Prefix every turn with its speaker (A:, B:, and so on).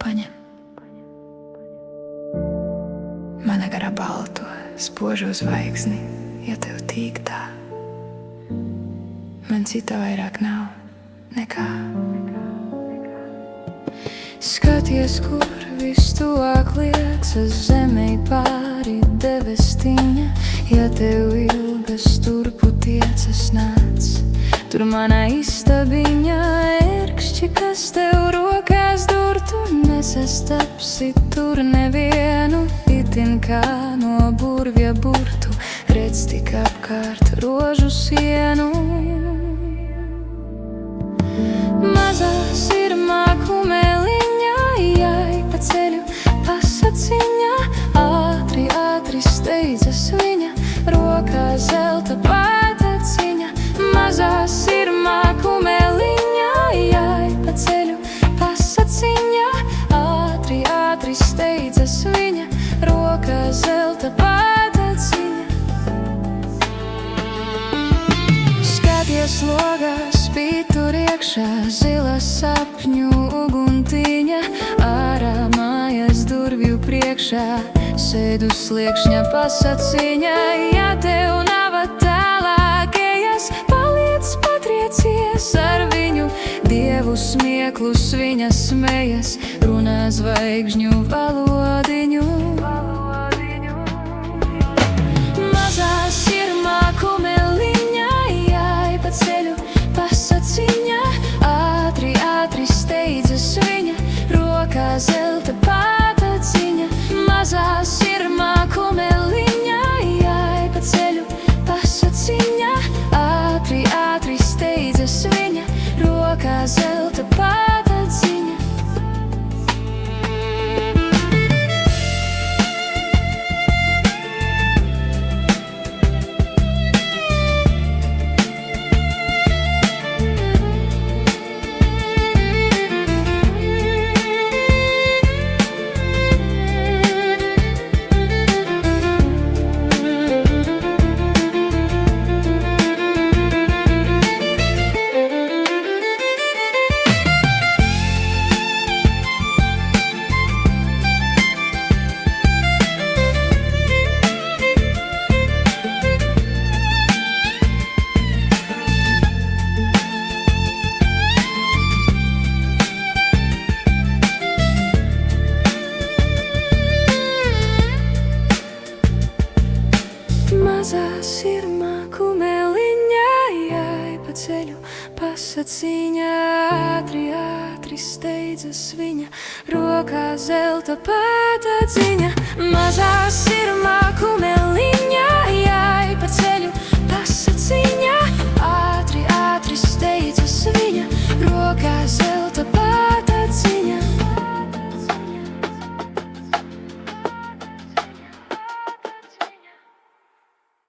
A: Paņem mana gara balto, spožo zvaigzni, ja tev tīk tā. Man cita vairāk nav nekā. Skaties, kur vistuvāk liekas zemei pāri debestiņa. Ja tev ilgas turpu tiecas nāc, tur mana istabiņa. Ērkšķi, kas tev rokās durtu, nesastapsi tur nevienu. Itin kā no burvja burtu, redz tik apkārt rožu sienu. Mazā sirmā kumeliņā, jai pa ceļu pasaciņā. Ātri, ātri steidzas viņa, rokā zelta pātaciņa. Mazā sirmā kumeliņā, jai pa ceļu pasaciņā. Ātri, ātri steidzas viņa, rokā zelta pātaciņa. Skaties logā, spīd tur iekšā zila sapņu uguntiņa. Ārā mājas durvju priekšā sēd uz sliekšņa pasaciņa. Ja tev nav tālākējas, paliec patriecies ar viņu. Dievu smieklus viņa smejas, runā zvaigžņu valodiņu. Mazā sirmā kumeliņā, jai pa ceļu pasaciņa. Ātri, ātri steidzas viņa, rokā zelta pātaciņa. Mazā sirmā kumeliņā, jai pa ceļu pasaciņa. Ātri, ātri steidzas viņa, rokā zelta pātaciņa. Mazā sirmā kumeliņā, jai pa ceļu pasaciņa. Ātri, ātri steidzas viņa, rokā zelta pātaciņa. Mazā sirmā kumeliņā.